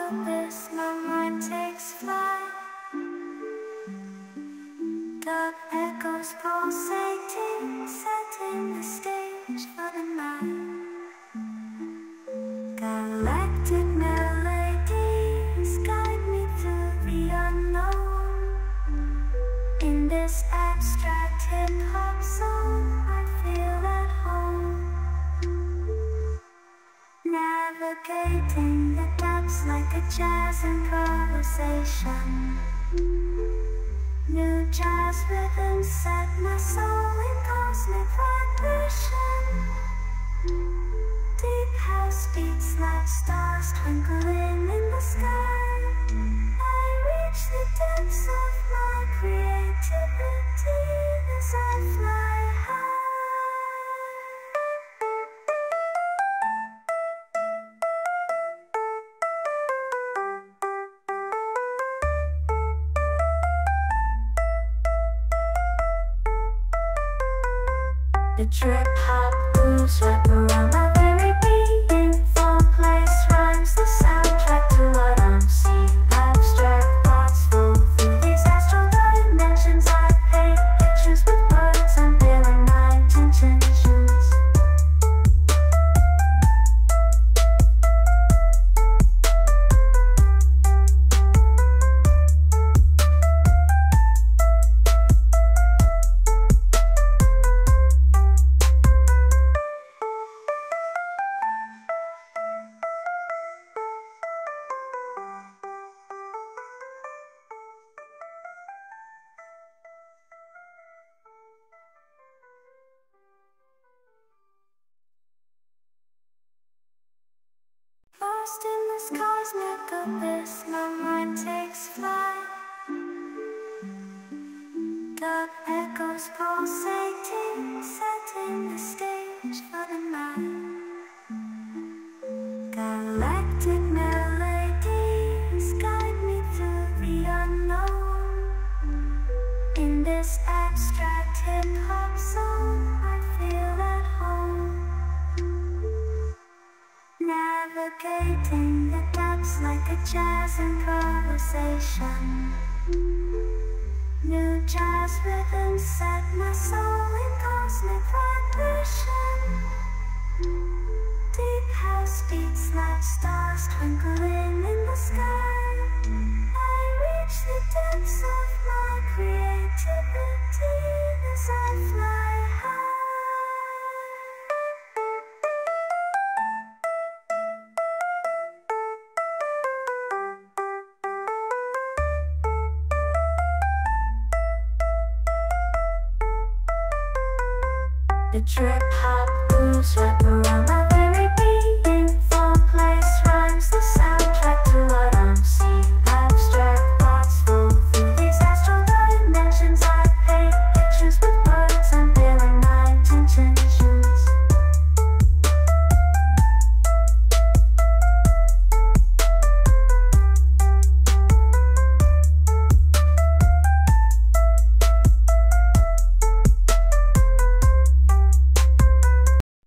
abyss, my mind takes flight. Dark echoes pulsating, setting the stage for the night. Galactic melodies guide me through the unknown. In this abstract hip-hop song, I feel at home. Navigating the depths like a jazz improvisation. New jazz rhythms set my soul in cosmic vibration. Deep house beats like stars twinkling in the sky. I reach the depths of my creativity as I fly high. The trip hop grooves wrap around my very being. Thought place rhymes the soundtrack to what I'm seeing. Abstract thoughts flow through these astral dimensions. I paint pictures with words, unveiling my intentions. Lost in this cosmic abyss, my mind takes flight. Dark echoes pulsating, setting the stage for the night. Galactic melodies guide me through the unknown. In this abstract hip-hop song, I feel at home. Navigating the depths like a jazz improvisation. New jazz rhythms set my soul in cosmic vibration. Deep house beats like stars twinkling in the sky. I reach the depths of my creativity as I fly high. The trip hop grooves wrap around my very being. Thought place rhymes the soundtrack to what I'm seeing. Abstract thoughts flow through these astral dimensions. I paint pictures with words, unveiling my intentions.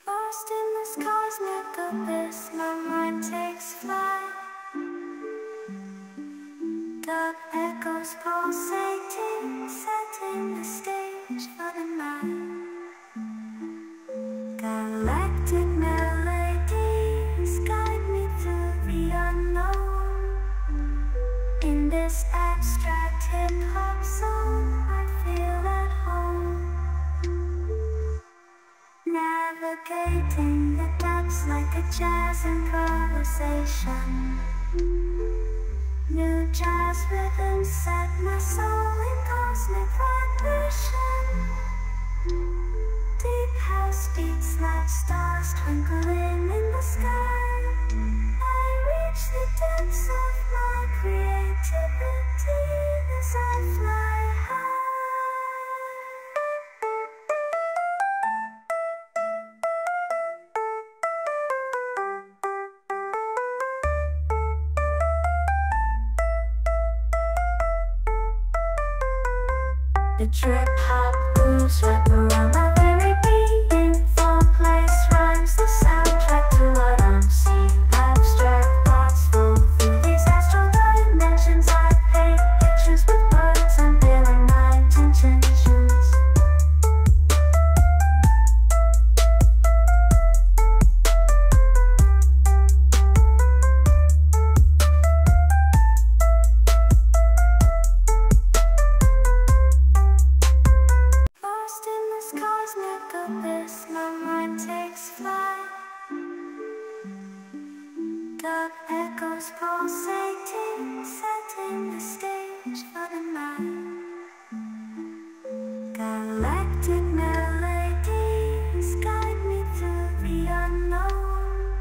Lost in this cosmic abyss, my mind takes flight. Dark echoes pulsating, setting the stage for the night. Galactic melodies guide me through the unknown. In this abstract hip-hop song, I feel at home. Navigating the depths like a jazz improvisation. New jazz rhythms set my soul in cosmic vibration. Deep house beats like stars twinkling in the sky. I reach the depths of my creativity as I fly high. The trip hop grooves wrap around my very being. Thought place rhymes the soundtrack to what I'm seeing. Abstract thoughts flow through these The echoes pulsating, setting the stage for the night. Galactic melodies guide me through the unknown.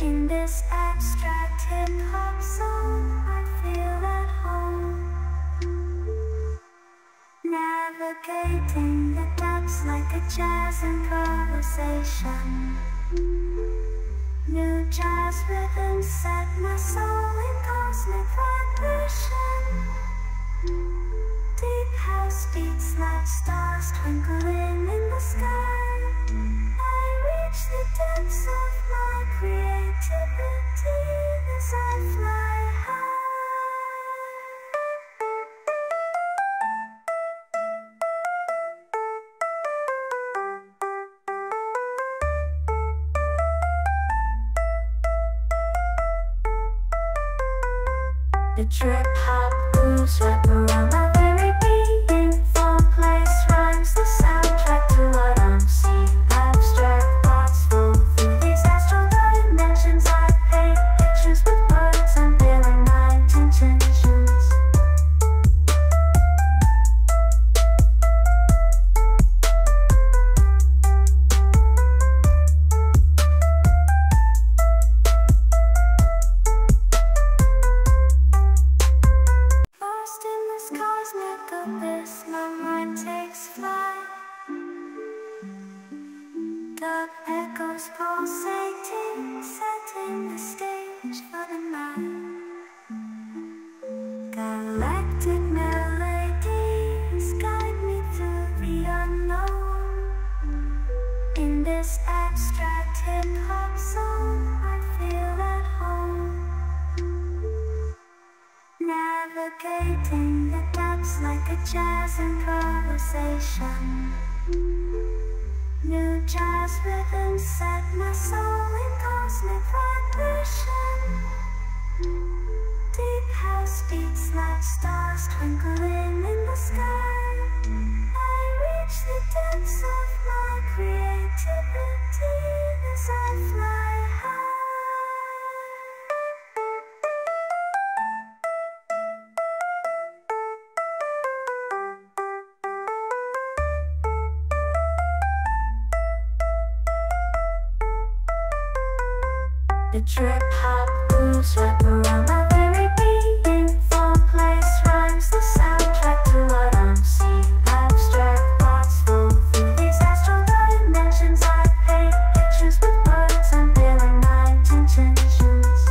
In this abstract hip-hop zone, I feel at home. Navigating the depths like a jazz improvisation. New jazz rhythms set my soul in cosmic vibration. Deep house beats like stars twinkling in the sky. I reach the depths of my creativity as I fly high. The trip hop grooves wrap around my very being. Fall place rhymes the soundtrack to what I'm seeing. Abstract thoughts flow through these astral dimensions. I paint pictures with words, unveiling my intentions. Cosmic abyss, my mind takes flight. The echoes pulsating, setting the stage for the night. Galactic melodies guide me through the unknown. In this abstract hip-hop zone, I feel at home. Navigating the depths like a jazz improvisation. New jazz rhythms set my soul in cosmic vibration. Deep house beats like stars twinkling in the sky. I reach the depths of my creativity as I fly high. The trip hop grooves wrap around my very being. Fall place rhymes the soundtrack to what I'm seeing. Abstract thoughts flow through these astral dimensions. I paint pictures with words, unveiling my intentions.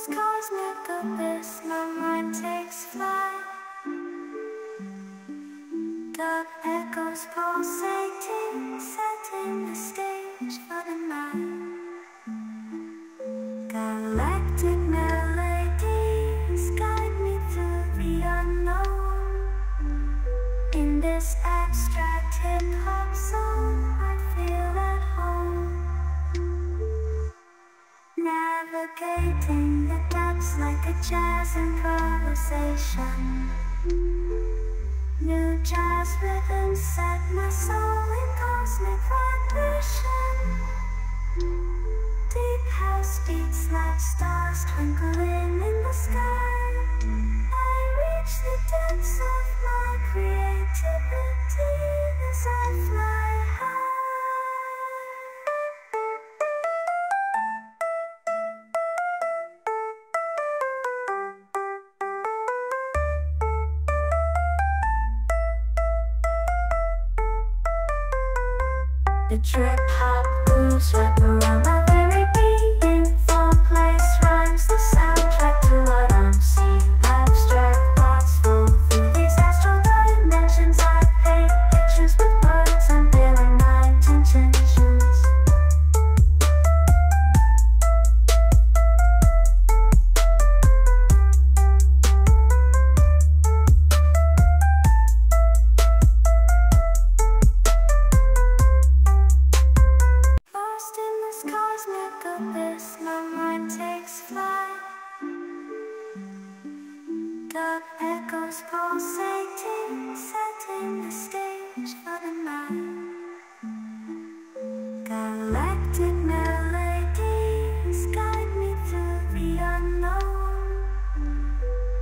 Cosmic abyss, my mind takes flight. The echoes pulsating, setting the stage for the night. Galactic melodies guide me through the unknown. In this abstract hip-hop zone, I feel at home. Navigating the depths like a jazz improvisation. New jazz rhythms set my soul in cosmic vibration. Deep house beats like stars twinkling in the sky. I reach the depths of my creativity as I fly high. The trip hop grooves wrap around my very being. Fall place rhymes the soundtrack to what I'm seeing. Abstract thoughts flow through these astral dimensions. I paint pictures with words, unveiling my intentions. Cosmic abyss, my mind mind takes flight. The echoes pulsating, setting the stage for the night. Galactic melodies guide me through the unknown.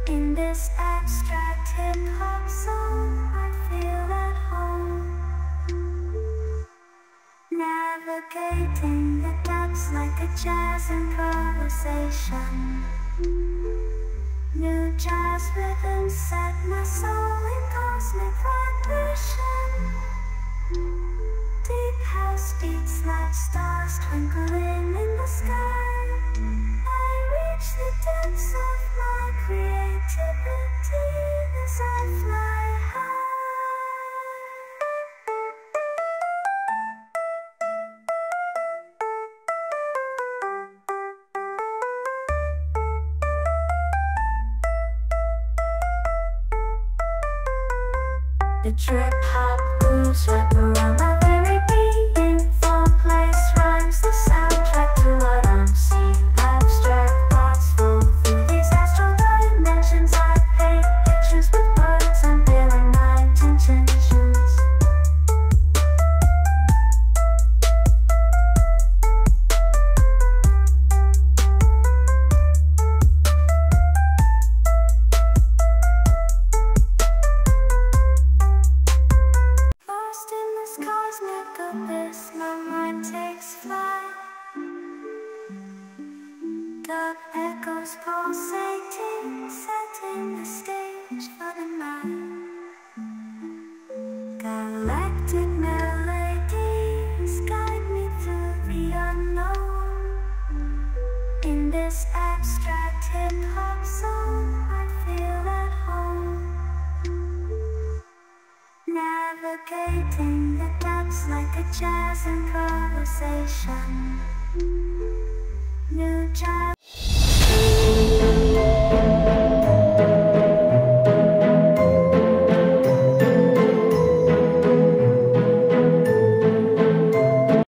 In this abstract hip-hop song, I feel at home. Navigating the depths like a jazz improvisation. New jazz rhythms set my soul in cosmic vibration. Deep house beats like stars twinkling in the sky. I reach the depths of my creativity as I fly high. The trip hop grooves wrap around my very being. Thought place rhymes the soundtrack to what I'm seeing. Abstract thoughts flow through these astral dimensions. I paint pictures with words, unveiling my intentions. Cosmic abyss, my mind takes flight. The echoes pulsating, setting the stage for the night. Galactic melodies guide me through the unknown. In this abstract hip-hop song, I feel at home. Navigating the depths like a jazz improvisation.